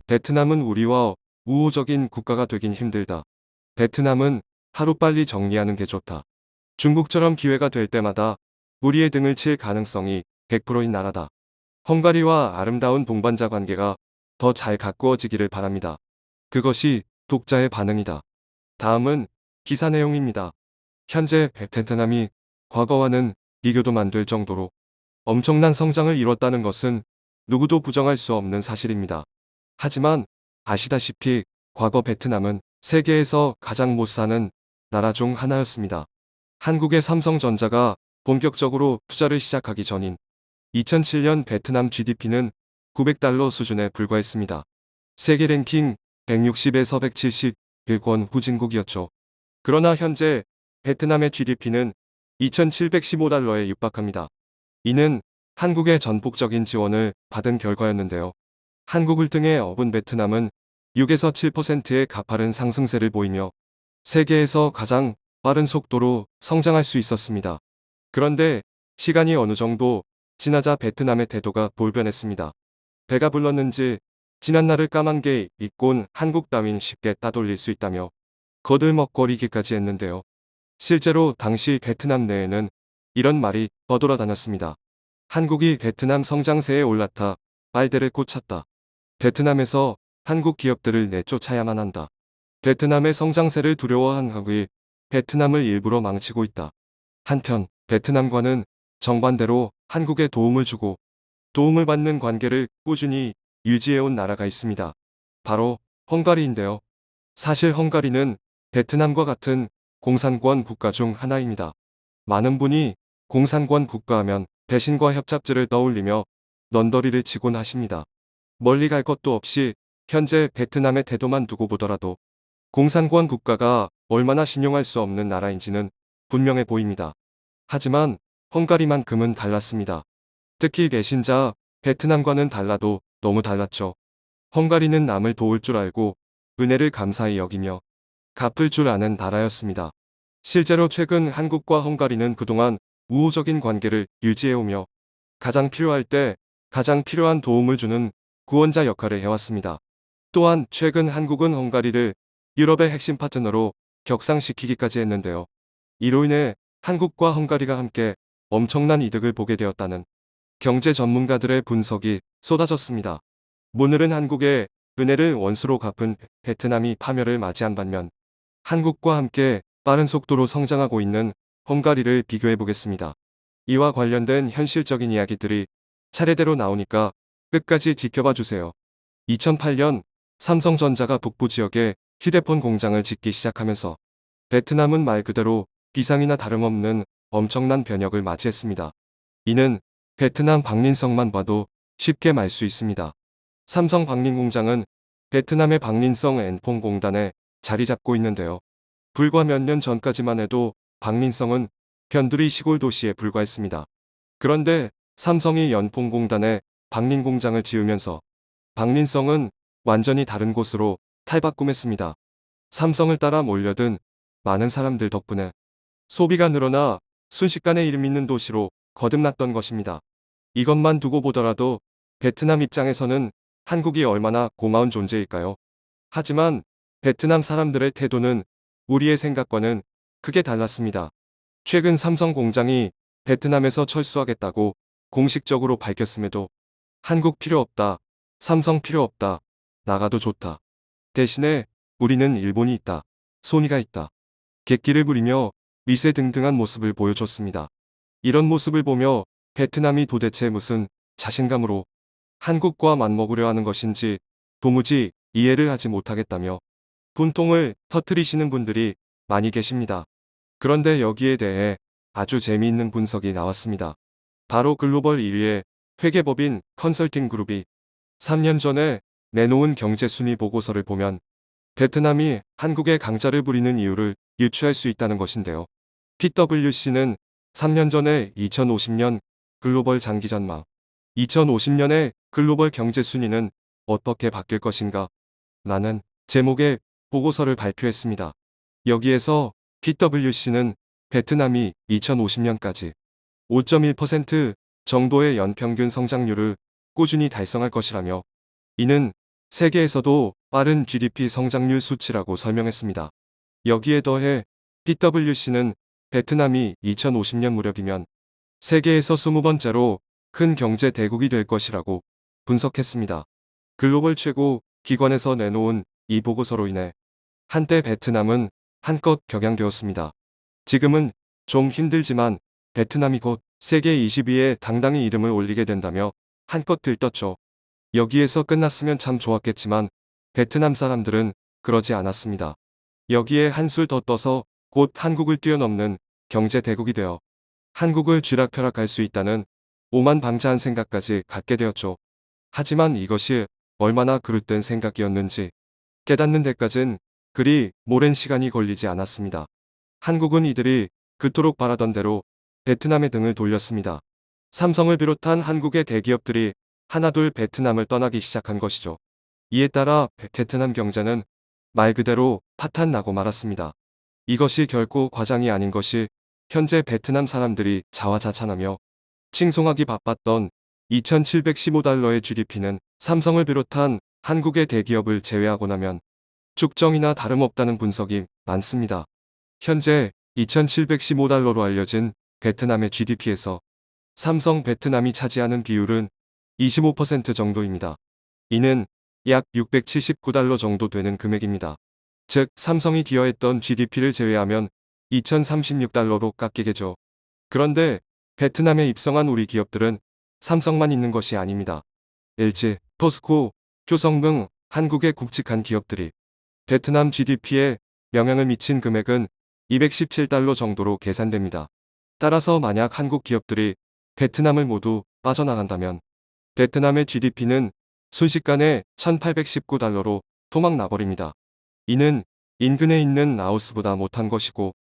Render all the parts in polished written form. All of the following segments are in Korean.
베트남은 우리와 우호적인 국가가 되긴 힘들다. 베트남은 하루빨리 정리하는 게 좋다. 중국처럼 기회가 될 때마다 우리의 등을 칠 가능성이 100%인 나라다. 헝가리와 아름다운 동반자 관계가 더 잘 가꾸어지기를 바랍니다. 그것이 독자의 반응이다. 다음은 기사 내용입니다. 현재 베트남이 과거와는 비교도 안 될 정도로 엄청난 성장을 이뤘다는 것은 누구도 부정할 수 없는 사실입니다. 하지만 아시다시피 과거 베트남은 세계에서 가장 못 사는 나라 중 하나였습니다. 한국의 삼성전자가 본격적으로 투자를 시작하기 전인 2007년 베트남 GDP는 900달러 수준에 불과했습니다. 세계 랭킹 160에서 170권 후진국이었죠. 그러나 현재 베트남의 GDP는 2,715달러에 육박합니다. 이는 한국의 전폭적인 지원을 받은 결과였는데요. 한국을 등에 업은 베트남은 6에서 7%의 가파른 상승세를 보이며 세계에서 가장 빠른 속도로 성장할 수 있었습니다. 그런데 시간이 어느 정도 지나자 베트남의 태도가 돌변했습니다. 배가 불렀는지 지난날을 까만 게 있곤 한국 따윈 쉽게 따돌릴 수 있다며 거들먹거리기까지 했는데요. 실제로 당시 베트남 내에는 이런 말이 떠돌아다녔습니다. 한국이 베트남 성장세에 올라타 빨대를 꽂혔다. 베트남에서 한국 기업들을 내쫓아야만 한다. 베트남의 성장세를 두려워한 한국이 베트남을 일부러 망치고 있다. 한편 베트남과는 정반대로 한국에 도움을 주고 도움을 받는 관계를 꾸준히 유지해온 나라가 있습니다. 바로 헝가리인데요. 사실 헝가리는 베트남과 같은 공산권 국가 중 하나입니다. 많은 분이 공산권 국가하면 배신과 협잡지를 떠올리며 넌더리를 치곤 하십니다. 멀리 갈 것도 없이 현재 베트남의 태도만 두고 보더라도 공산권 국가가 얼마나 신용할 수 없는 나라인지는 분명해 보입니다. 하지만 헝가리만큼은 달랐습니다. 특히 배신자 베트남과는 달라도 너무 달랐죠. 헝가리는 남을 도울 줄 알고 은혜를 감사히 여기며 갚을 줄 아는 나라였습니다. 실제로 최근 한국과 헝가리는 그동안 우호적인 관계를 유지해오며 가장 필요할 때 가장 필요한 도움을 주는 구원자 역할을 해왔습니다. 또한 최근 한국은 헝가리를 유럽의 핵심 파트너로 격상시키기까지 했는데요. 이로 인해 한국과 헝가리가 함께 엄청난 이득을 보게 되었다는 경제 전문가들의 분석이 쏟아졌습니다. 오늘은 한국의 은혜를 원수로 갚은 베트남이 파멸을 맞이한 반면 한국과 함께 빠른 속도로 성장하고 있는 헝가리를 비교해 보겠습니다. 이와 관련된 현실적인 이야기들이 차례대로 나오니까 끝까지 지켜봐 주세요. 2008년 삼성전자가 북부 지역에 휴대폰 공장을 짓기 시작하면서 베트남은 말 그대로 비상이나 다름없는 엄청난 변혁을 맞이했습니다. 이는 베트남 박린성만 봐도 쉽게 말 수 있습니다. 삼성 박린 공장은 베트남의 박린성 엔폰 공단에 자리 잡고 있는데요. 불과 몇 년 전까지만 해도 박린성은 편두리 시골 도시에 불과했습니다. 그런데 삼성이 연풍공단에 박린 공장을 지으면서 박린성은 완전히 다른 곳으로 탈바꿈했습니다. 삼성을 따라 몰려든 많은 사람들 덕분에 소비가 늘어나 순식간에 이름 있는 도시로 거듭났던 것입니다. 이것만 두고 보더라도 베트남 입장에서는 한국이 얼마나 고마운 존재일까요? 하지만 베트남 사람들의 태도는 우리의 생각과는 크게 달랐습니다. 최근 삼성 공장이 베트남에서 철수하겠다고 공식적으로 밝혔음에도 한국 필요 없다, 삼성 필요 없다, 나가도 좋다. 대신에 우리는 일본이 있다, 소니가 있다. 객기를 부리며 위세등등한 모습을 보여줬습니다. 이런 모습을 보며 베트남이 도대체 무슨 자신감으로 한국과 맞먹으려 하는 것인지 도무지 이해를 하지 못하겠다며 분통을 터뜨리시는 분들이 많이 계십니다. 그런데 여기에 대해 아주 재미있는 분석이 나왔습니다. 바로 글로벌 1위의 회계법인 컨설팅 그룹이 3년 전에 내놓은 경제순위 보고서를 보면 베트남이 한국에 강자를 부리는 이유를 유추할 수 있다는 것인데요. PwC는 3년 전에 2050년 글로벌 장기 전망, 2050년의 글로벌 경제 순위는 어떻게 바뀔 것인가? 라는 제목의 보고서를 발표했습니다. 여기에서 PwC는 베트남이 2050년까지 5.1% 정도의 연평균 성장률을 꾸준히 달성할 것이라며 이는 세계에서도 빠른 GDP 성장률 수치라고 설명했습니다. 여기에 더해 PwC는 베트남이 2050년 무렵이면 세계에서 20번째로 큰 경제 대국이 될 것이라고 분석했습니다. 글로벌 최고 기관에서 내놓은 이 보고서로 인해 한때 베트남은 한껏 격양되었습니다. 지금은 좀 힘들지만 베트남이 곧 세계 20위에 당당히 이름을 올리게 된다며 한껏 들떴죠. 여기에서 끝났으면 참 좋았겠지만 베트남 사람들은 그러지 않았습니다. 여기에 한술 더 떠서 곧 한국을 뛰어넘는 경제 대국이 되어 한국을 쥐락펴락할 수 있다는 오만방자한 생각까지 갖게 되었죠. 하지만 이것이 얼마나 그릇된 생각이었는지 깨닫는 데까진 그리 오랜 시간이 걸리지 않았습니다. 한국은 이들이 그토록 바라던 대로 베트남의 등을 돌렸습니다. 삼성을 비롯한 한국의 대기업들이 하나둘 베트남을 떠나기 시작한 것이죠. 이에 따라 베트남 경제는 말 그대로 파탄나고 말았습니다. 이것이 결코 과장이 아닌 것이 현재 베트남 사람들이 자화자찬하며 칭송하기 바빴던 2,715달러의 GDP는 삼성을 비롯한 한국의 대기업을 제외하고 나면 축정이나 다름없다는 분석이 많습니다. 현재 2,715달러로 알려진 베트남의 GDP에서 삼성 베트남이 차지하는 비율은 25% 정도입니다. 이는 약 679달러 정도 되는 금액입니다. 즉 삼성이 기여했던 GDP를 제외하면 2,036달러로 깎이겠죠. 그런데 베트남에 입성한 우리 기업들은 삼성만 있는 것이 아닙니다. LG, 포스코, 효성 등 한국에 굵직한 기업들이 베트남 GDP에 영향을 미친 금액은 217달러 정도로 계산됩니다. 따라서 만약 한국 기업들이 베트남을 모두 빠져나간다면 베트남의 GDP는 순식간에 1,819달러로 토막 나버립니다. 이는 인근에 있는 라오스보다 못한 것이고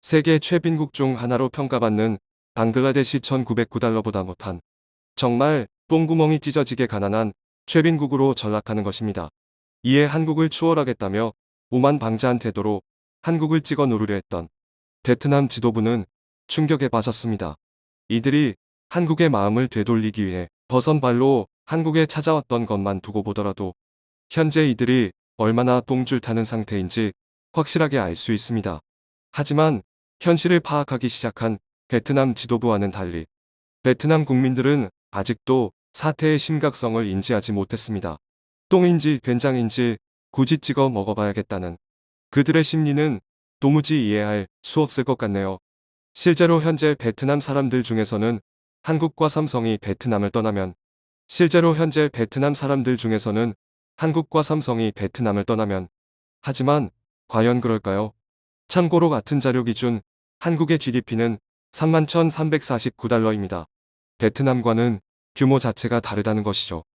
세계 최빈국 중 하나로 평가받는 방글라데시 1,909달러보다 못한 정말 똥구멍이 찢어지게 가난한 최빈국으로 전락하는 것입니다. 이에 한국을 추월하겠다며 오만방자한 태도로 한국을 찍어 누르려 했던 베트남 지도부는 충격에 빠졌습니다. 이들이 한국의 마음을 되돌리기 위해 버선 발로 한국에 찾아왔던 것만 두고 보더라도 현재 이들이 얼마나 똥줄 타는 상태인지 확실하게 알 수 있습니다. 하지만 현실을 파악하기 시작한 베트남 지도부와는 달리 베트남 국민들은 아직도 사태의 심각성을 인지하지 못했습니다. 똥인지 된장인지 굳이 찍어 먹어봐야겠다는 그들의 심리는 도무지 이해할 수 없을 것 같네요. 실제로 현재 베트남 사람들 중에서는 한국과 삼성이 베트남을 떠나면 실제로 현재 베트남 사람들 중에서는 한국과 삼성이 베트남을 떠나면 하지만 과연 그럴까요? 참고로 같은 자료 기준 한국의 GDP는 31,349달러입니다. 베트남과는 규모 자체가 다르다는 것이죠.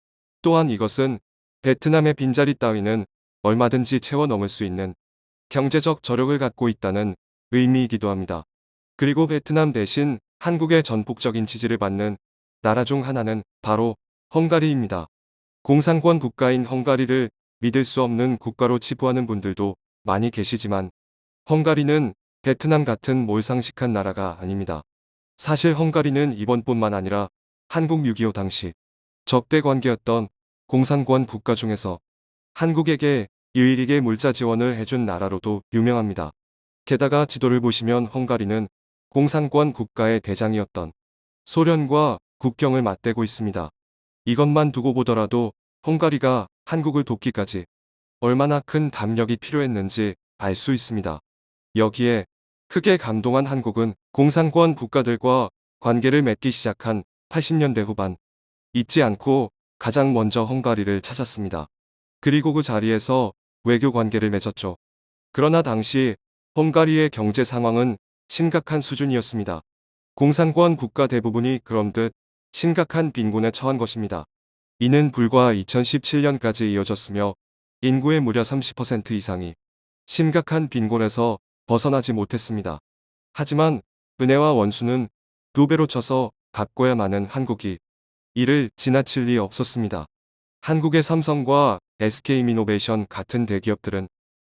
또한 이것은 베트남의 빈자리 따위는 얼마든지 채워 넘을 수 있는 경제적 저력을 갖고 있다는 의미이기도 합니다. 그리고 베트남 대신 한국의 전폭적인 지지를 받는 나라 중 하나는 바로 헝가리입니다. 공산권 국가인 헝가리를 믿을 수 없는 국가로 치부하는 분들도 많이 계시지만 헝가리는 베트남 같은 몰상식한 나라가 아닙니다. 사실 헝가리는 이번뿐만 아니라 한국 6.25 당시 적대 관계였던 공산권 국가 중에서 한국에게 유일하게 물자 지원을 해준 나라로도 유명합니다. 게다가 지도를 보시면 헝가리는 공산권 국가의 대장이었던 소련과 국경을 맞대고 있습니다. 이것만 두고 보더라도 헝가리가 한국을 돕기까지 얼마나 큰 담력이 필요했는지 알 수 있습니다. 여기에 크게 감동한 한국은 공산권 국가들과 관계를 맺기 시작한 80년대 후반 잊지 않고 가장 먼저 헝가리를 찾았습니다. 그리고 그 자리에서 외교 관계를 맺었죠. 그러나 당시 헝가리의 경제 상황은 심각한 수준이었습니다. 공산권 국가 대부분이 그런듯 심각한 빈곤에 처한 것입니다. 이는 불과 2017년까지 이어졌으며 인구의 무려 30% 이상이 심각한 빈곤에서 벗어나지 못했습니다. 하지만 은혜와 원수는 두 배로 쳐서 갚고야 마는 한국이 이를 지나칠 리 없었습니다. 한국의 삼성과 SK이노베이션 같은 대기업들은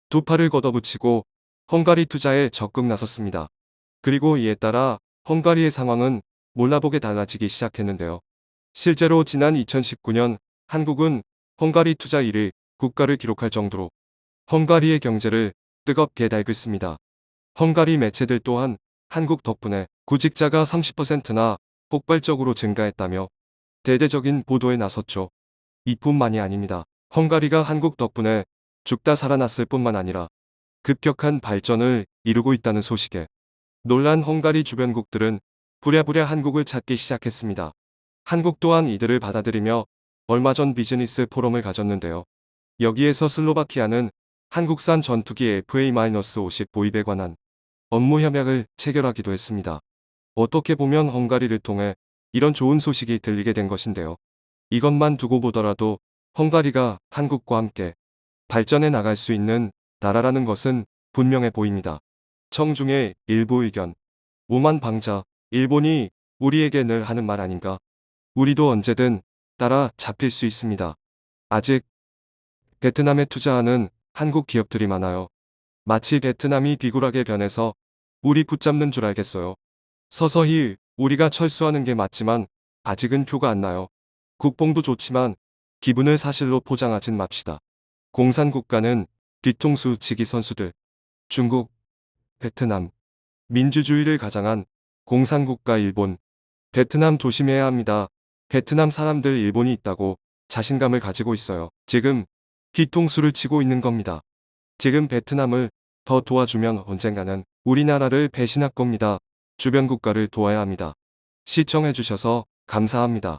두 팔을 걷어붙이고 헝가리 투자에 적극 나섰습니다. 그리고 이에 따라 헝가리의 상황은 몰라보게 달라지기 시작했는데요. 실제로 지난 2019년 한국은 헝가리 투자 1위 국가를 기록할 정도로 헝가리의 경제를 뜨겁게 달궜습니다. 헝가리 매체들 또한 한국 덕분에 구직자가 30%나 폭발적으로 증가했다며 대대적인 보도에 나섰죠. 이뿐만이 아닙니다. 헝가리가 한국 덕분에 죽다 살아났을 뿐만 아니라 급격한 발전을 이루고 있다는 소식에 놀란 헝가리 주변국들은 부랴부랴 한국을 찾기 시작했습니다. 한국 또한 이들을 받아들이며 얼마 전 비즈니스 포럼을 가졌는데요. 여기에서 슬로바키아는 한국산 전투기 FA-50 도입에 관한 업무 협약을 체결하기도 했습니다. 어떻게 보면 헝가리를 통해 이런 좋은 소식이 들리게 된 것인데요. 이것만 두고 보더라도 헝가리가 한국과 함께 발전해 나갈 수 있는 나라라는 것은 분명해 보입니다. 청중의 일부 의견. 오만 방자, 일본이 우리에게 늘 하는 말 아닌가? 우리도 언제든 따라 잡힐 수 있습니다. 아직 베트남에 투자하는 한국 기업들이 많아요. 마치 베트남이 비굴하게 변해서 우리 붙잡는 줄 알겠어요. 서서히 우리가 철수하는 게 맞지만 아직은 표가 안 나요. 국뽕도 좋지만 기분을 사실로 포장하진 맙시다. 공산국가는 뒤통수 치기 선수들. 중국, 베트남, 민주주의를 가장한 공산국가 일본. 베트남 조심해야 합니다. 베트남 사람들 일본이 있다고 자신감을 가지고 있어요. 지금 뒤통수를 치고 있는 겁니다. 지금 베트남을 더 도와주면 언젠가는 우리나라를 배신할 겁니다. 주변 국가를 도와야 합니다. 시청해주셔서 감사합니다.